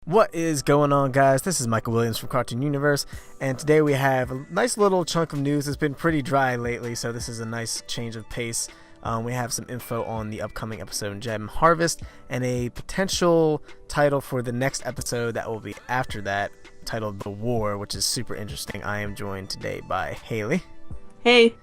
What is going on, guys? This is Michael Williams from Cartoon Universe, and today we have a nice little chunk of news. It's been pretty dry lately, so this is a nice change of pace. We have some info on the upcoming episode Gem Harvest, and a potential title for the next episode that will be after that, titled The War, which is super interesting. I am joined today by Haley. Hey.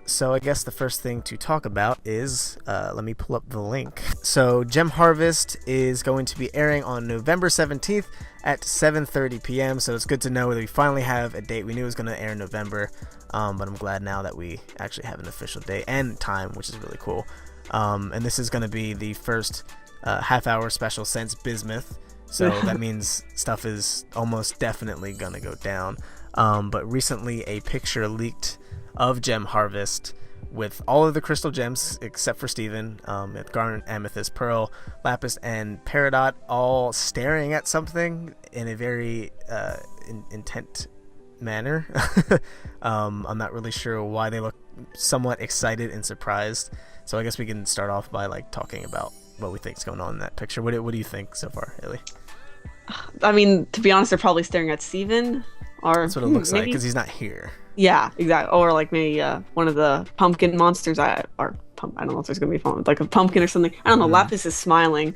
So I guess the first thing to talk about is, let me pull up the link. So Gem Harvest is going to be airing on November 17th at 7:30 p.m. So it's good to know that we finally have a date. We knew it was going to air in November, but I'm glad now that we actually have an official date and time, which is really cool. And this is going to be the first half-hour special since Bismuth. So that means stuff is almost definitely going to go down. But recently a picture leaked of Gem Harvest with all of the crystal gems except for Steven, Garnet, Amethyst, Pearl, Lapis, and Peridot all staring at something in a very intent manner. I'm not really sure why they look somewhat excited and surprised. So I guess we can start off by talking about what we think is going on in that picture. What do you think so far, Haley? I mean, to be honest, they're probably staring at Steven. Or that's what it looks like maybe, because he's not here. Yeah, exactly. Or maybe one of the pumpkin monsters. I don't know if there's gonna be fun, like a pumpkin or something. I don't know. Lapis is smiling.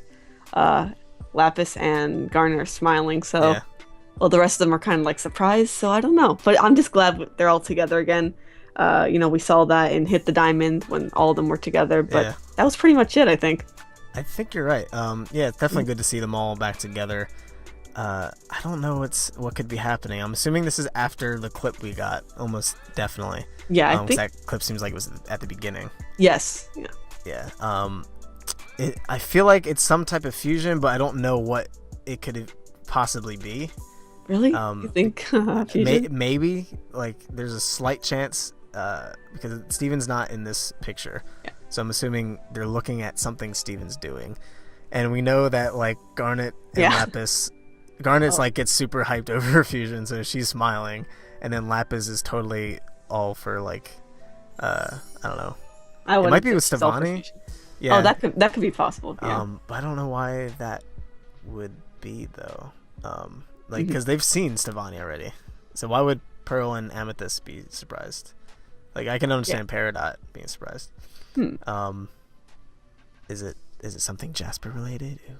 Lapis and Garnet are smiling. So, yeah. Well, the rest of them are kind of surprised. So I don't know. But I'm just glad they're all together again. We saw that in Hit the Diamond when all of them were together. But that was pretty much it, I think. I think you're right. Yeah, it's definitely good to see them all back together. I don't know what could be happening. I'm assuming this is after the clip we got, almost definitely. Yeah, I think that clip seems like it was at the beginning. Yes. Yeah. Yeah. I feel like it's some type of fusion, but I don't know what it could possibly be. Really? You think fusion? Maybe there's a slight chance because Steven's not in this picture. Yeah. So I'm assuming they're looking at something Steven's doing, and we know that Garnet and Lapis. Garnet's gets super hyped over her fusion, so she's smiling, and then Lapis is totally all for I don't know. It might be with Stevonnie. Yeah. Oh, that could be possible. Yeah. But I don't know why that would be though. Because they've seen Stevonnie already, so why would Pearl and Amethyst be surprised? I can understand Peridot being surprised. Is it something Jasper related? Ew.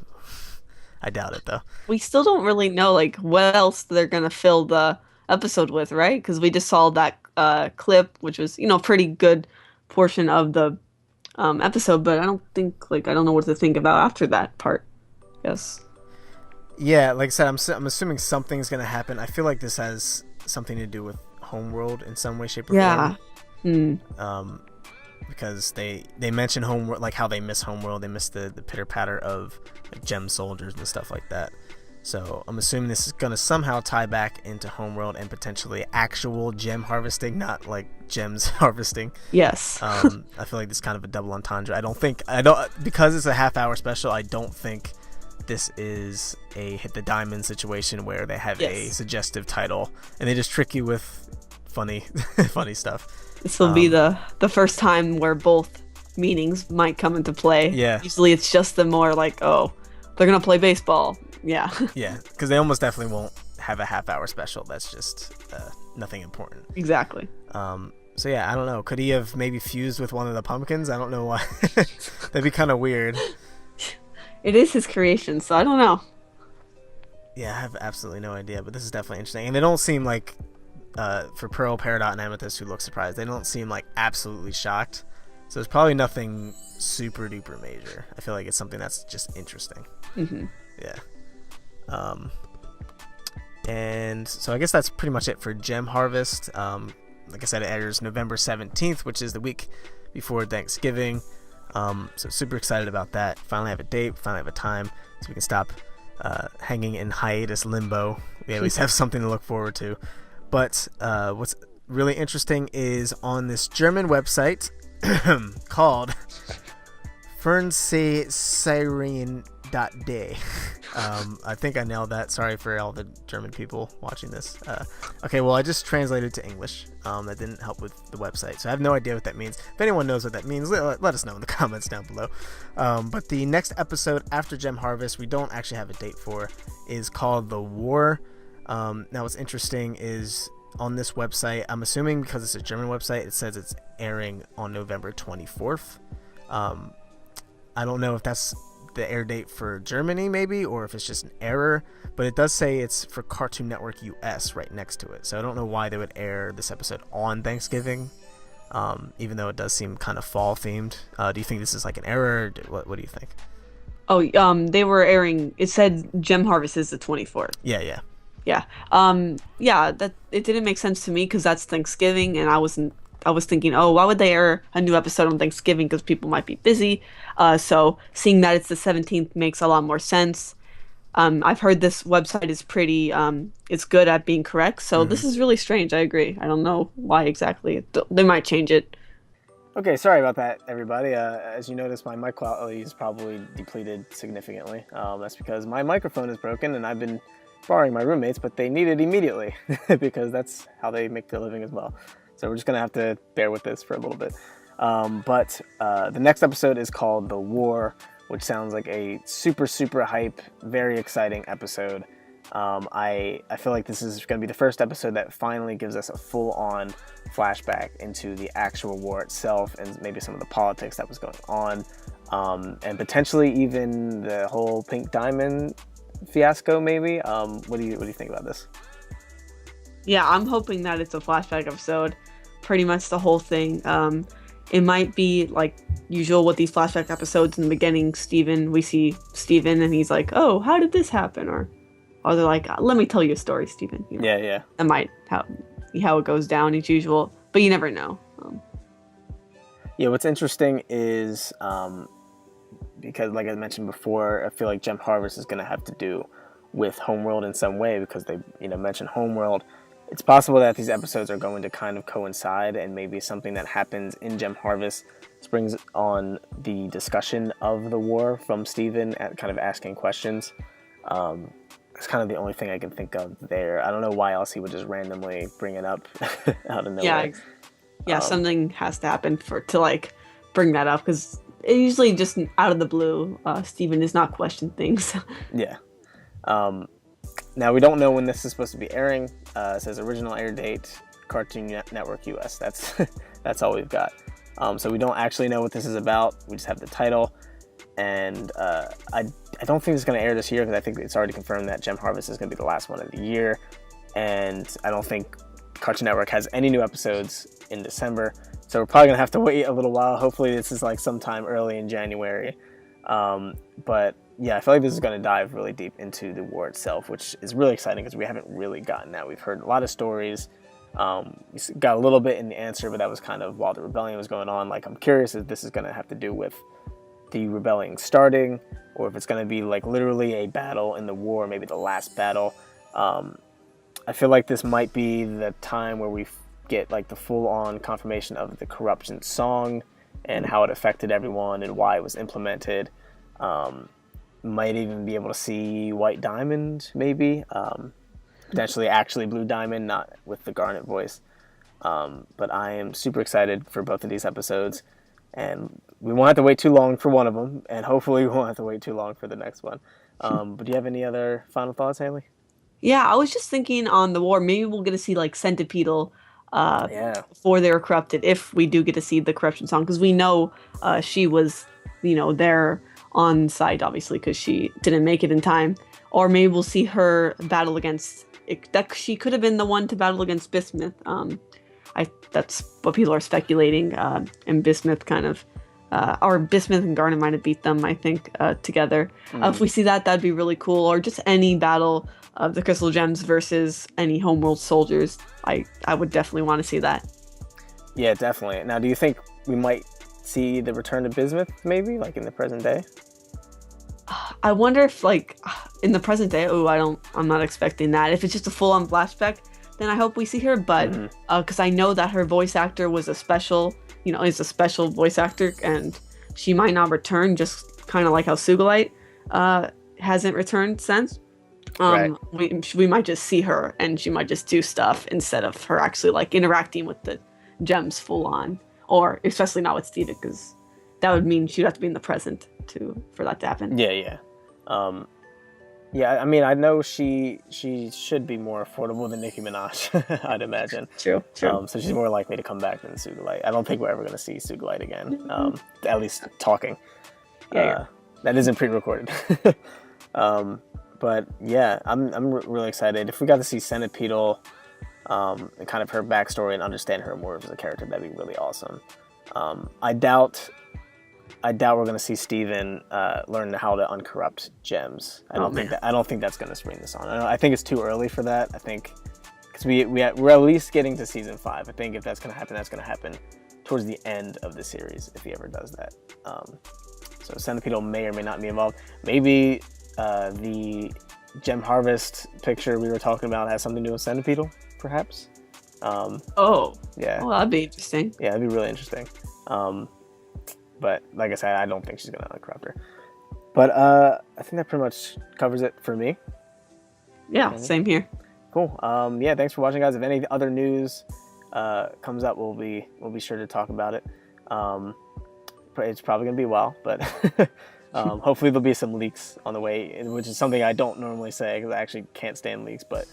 I doubt it though. We still don't really know what else they're gonna fill the episode with, right? Because we just saw that clip, which was a pretty good portion of the episode, but I don't think I don't know what to think about after that part. Yes. Yeah, like I said, I'm assuming something's gonna happen. I feel like this has something to do with Homeworld in some way, shape, or form. Because they mention Homeworld, how they miss Homeworld. They miss the pitter patter of gem soldiers and stuff like that. So I'm assuming this is gonna somehow tie back into Homeworld and potentially actual gem harvesting, not gems harvesting. Yes. I feel like this is kind of a double entendre. Because it's a half-hour special. I don't think this is a Hit the Diamond situation where they have a suggestive title and they just trick you with funny stuff. This will be the first time where both meanings might come into play. Yeah. Usually it's just the more they're gonna play baseball. Yeah. Yeah, because they almost definitely won't have a half-hour special. That's just nothing important. Exactly. So yeah, I don't know. Could he have maybe fused with one of the pumpkins? I don't know why. That'd be kind of weird. It is his creation, so I don't know. Yeah, I have absolutely no idea, but this is definitely interesting. And they don't seem for Pearl, Peridot, and Amethyst, who look surprised, they don't seem absolutely shocked. So there's probably nothing super duper major. I feel like it's something that's just interesting. Yeah. And so I guess that's pretty much it for Gem Harvest. Like I said, it airs November 17th, which is the week before Thanksgiving. So super excited about that. Finally have a date, finally have a time, so we can stop hanging in hiatus limbo. We at least have something to look forward to. But what's really interesting is on this German website called Fernsehserien bismuth.de. I think I nailed that. Sorry for all the German people watching this. Okay, well, I just translated to English. That didn't help with the website, so I have no idea what that means. If anyone knows what that means, let us know in the comments down below. But the next episode after Gem Harvest, we don't actually have a date for, is called The War. Now, what's interesting is on this website, I'm assuming because it's a German website, it says it's airing on November 24th. I don't know if that's the air date for Germany maybe, or if it's just an error, but it does say it's for Cartoon Network US right next to it, so I don't know why they would air this episode on Thanksgiving, even though it does seem kind of fall themed. Do you think this is like an error? What do you think? Oh, they were airing, it said Gem Harvest is the 24th. Yeah. Yeah, that it didn't make sense to me because that's Thanksgiving, and I was thinking, oh, why would they air a new episode on Thanksgiving? Because people might be busy. So seeing that it's the 17th makes a lot more sense. I've heard this website is pretty, it's good at being correct. So this is really strange. I agree. I don't know why exactly. They might change it. Okay, sorry about that, everybody. As you notice, my mic quality is probably depleted significantly. That's because my microphone is broken, and I've been borrowing my roommates, but they need it immediately because that's how they make their living as well. So we're just going to have to bear with this for a little bit. But the next episode is called The War, which sounds like a super, super hype, very exciting episode. I feel like this is going to be the first episode that finally gives us a full-on flashback into the actual war itself and maybe some of the politics that was going on, and potentially even the whole Pink Diamond fiasco maybe. What do you think about this? Yeah, I'm hoping that it's a flashback episode, pretty much the whole thing. It might be like usual with these flashback episodes. In the beginning, we see Steven and he's like, oh, how did this happen? Or they're like, let me tell you a story, Steven. You know, Yeah. That might how it goes down as usual, but you never know. Yeah, what's interesting is because, like I mentioned before, I feel like Gem Harvest is going to have to do with Homeworld in some way because they, mentioned Homeworld. It's possible that these episodes are going to kind of coincide, and maybe something that happens in Gem Harvest brings on the discussion of the war from Steven at kind of asking questions. It's kind of the only thing I can think of there. I don't know why else he would just randomly bring it up out of nowhere. Yeah, something has to happen to like bring that up because usually just out of the blue, Steven does not question things. Yeah. Now, we don't know when this is supposed to be airing. It says original air date, Cartoon Network US. That's all we've got. So we don't actually know what this is about. We just have the title. And I don't think it's going to air this year because I think it's already confirmed that Gem Harvest is going to be the last one of the year. And I don't think Cartoon Network has any new episodes in December. So we're probably going to have to wait a little while. Hopefully this is like sometime early in January. But yeah, I feel like this is going to dive really deep into the war itself, which is really exciting because we haven't really gotten that. We've heard a lot of stories. We got a little bit in the answer, but that was kind of while the rebellion was going on. Like, I'm curious if this is going to have to do with the rebellion starting, or if it's going to be like literally a battle in the war, maybe the last battle. I feel like this might be the time where we get like the full-on confirmation of the corruption song and how it affected everyone and why it was implemented. Might even be able to see White Diamond, maybe. Potentially actually Blue Diamond, not with the Garnet voice. But I am super excited for both of these episodes. And we won't have to wait too long for one of them. And hopefully we won't have to wait too long for the next one. But do you have any other final thoughts, Haley? Yeah, I was just thinking on the war, maybe we'll get to see like Centipedal before they were corrupted, if we do get to see the corruption song. Because we know she was, there on site, obviously, because she didn't make it in time. Or maybe we'll see her battle against... that she could have been the one to battle against Bismuth. That's what people are speculating. And Bismuth kind of... or Bismuth and Garnet might have beat them, I think, together. If we see that, that'd be really cool. Or just any battle of the Crystal Gems versus any Homeworld soldiers. I would definitely want to see that. Yeah, definitely. Now, do you think we might see the return of Bismuth, maybe, like in the present day? I wonder if, like, in the present day, I'm not expecting that. If it's just a full-on flashback, then I hope we see her. But, because I know that her voice actor was is a special voice actor, and she might not return, just kind of like how Sugalite. hasn't returned since. Right. We might just see her and she might just do stuff instead of her actually like interacting with the gems full on, or especially not with Steven, because that would mean she'd have to be in the present to for that to happen. Yeah, yeah. Um, yeah, I mean, I know she should be more affordable than Nicki Minaj, I'd imagine. True, true. So she's more likely to come back than Sugilite. I don't think we're ever going to see Sugilite again, at least talking. Yeah. That isn't pre-recorded. But yeah, I'm really excited. If we got to see Centipedal, and kind of her backstory and understand her more as a character, that'd be really awesome. I doubt we're going to see Steven learn how to uncorrupt gems. I don't think that's going to spring this on. I think it's too early for that. I think because we're at least getting to season 5. I think if that's going to happen, that's going to happen towards the end of the series if he ever does that. So Centipedal may or may not be involved. Maybe the gem harvest picture we were talking about has something to do with Centipedal, perhaps. Oh. Yeah. Well, that'd be interesting. Yeah, that'd be really interesting. But like I said, I don't think she's gonna uncorrupt her. But I think that pretty much covers it for me. Yeah, same here. Cool. Yeah, thanks for watching, guys. If any other news comes up, we'll be sure to talk about it. It's probably gonna be a while, but hopefully there'll be some leaks on the way, which is something I don't normally say because I actually can't stand leaks, but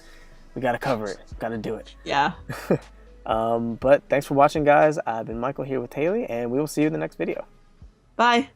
we gotta cover it. Gotta do it. Yeah. But thanks for watching, guys. I've been Michael here with Haley, and we will see you in the next video. Bye.